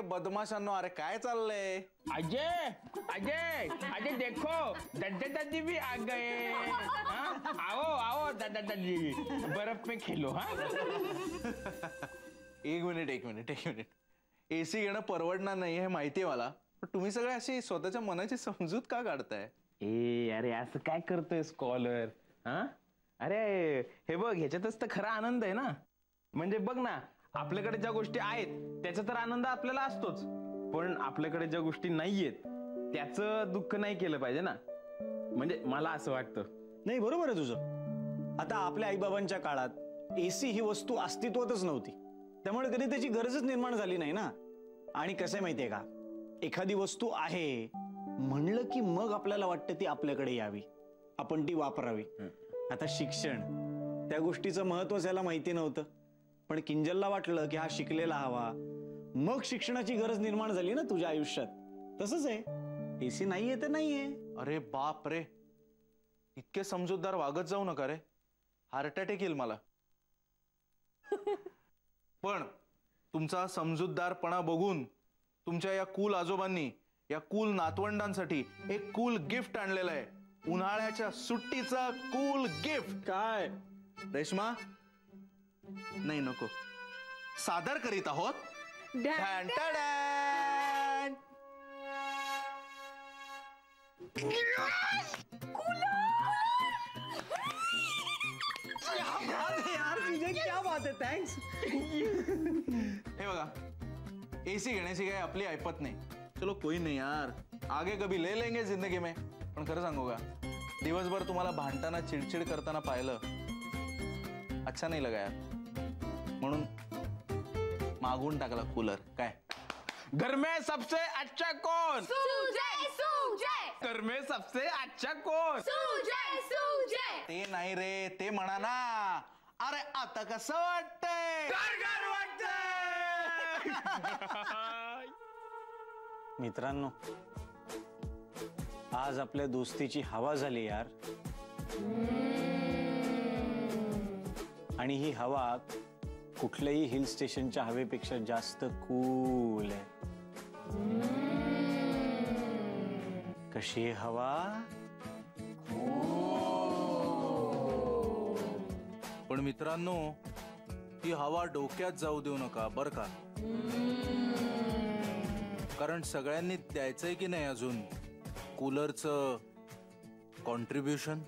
बदमाशांनो, अरे काय चाललंय? अजय अजय अजय देखो दादा दादी भी आ गए। आओ आओ दादा दादी, बर्फ में खेलो। एक मिनिट, एसी घेणं परवडणार नाही हे माहितीये मला, पण तुम्ही सगळे अशी स्वतःच्या मनाची समजूत का काढताय? ए अरे असं काय करतोय स्कॉलर? अरे हे बघ, ह्याच्यातच तर खरा आनंद आहे ना. म्हणजे बघ ना, आपल्याकडे ज्या गोष्टी आहेत त्याचा तर आनंद आपल्याला असतोच, पण आपल्याकडे ज्या गोष्टी नाहीयेत त्याचं दुःख नाही केलं पाहिजे ना. म्हणजे मला असं वाटतं. नाही, बरोबर आहे तुझं. आता आपल्या आईबाबांच्या काळात एसी ही वस्तू अस्तित्वातच नव्हती, त्यामुळे कधी त्याची गरजच निर्माण झाली नाही ना. आणि कसं आहे माहितीये का, एखादी वस्तू आहे म्हणलं की मग आपल्याला वाटतं ती आपल्याकडे यावी, आपण ती वापरावी. आता शिक्षण, त्या गोष्टीचं महत्व याला माहिती नव्हतं, पण किंजलला वाटलं की हा शिकलेला हवा, मग शिक्षणाची गरज निर्माण झाली ना तुझ्या आयुष्यात. तसंच आहे, एसी नाहीये तर नाहीये. अरे बाप रे, इतके समजूतदार वागत जाऊ नका रे, हार्ट अटॅक येईल मला. पण तुमचा समजूतदारपणा बघून तुमच्या या कूल आजोबांनी या कूल नातवंडांसाठी एक कूल गिफ्ट आणलेलं आहे. उन्हाळ्याच्या सुट्टीचा कूल गिफ्ट. काय रेश्मा? नाही नको. सादर करीत आहोत ढॅन टॅडॅन. यार तुझे क्या बात है, थँक्स. हे बघा, एसी घेण्याची काही आपली ऐपत नाही. चलो कोई नहीं यार, आगे कभी ले लेंगे जिंदगी में. पण खरं सांगू का, दिवसभर तुम्हाला भांडताना चिडचिड करताना पाहिलं, अच्छा नाही लगा यार. म्हणून मागून टाकला कूलर. काय घर में सबसे अच्छा कौन? सुजय सुजय. घर में सबसे अच्छा कौन? सुजय सुजय. ते नाही रे, ते म्हणा ना. अरे आता कसं वाटतंय? घर वाटतंय. मित्रांनो, आज आपल्या दोस्तीची हवा झाली यार. आणि ही हवा कुठल्याही हिल स्टेशनच्या हवेपेक्षा जास्त कूल आहे. कशी आहे हवा? पण मित्रांनो, ही हवा डोक्यात जाऊ देऊ नका बर का. कारण सगळ्यांनी द्यायचंय की नाही अजून कूलरचं कॉन्ट्रीब्युशन.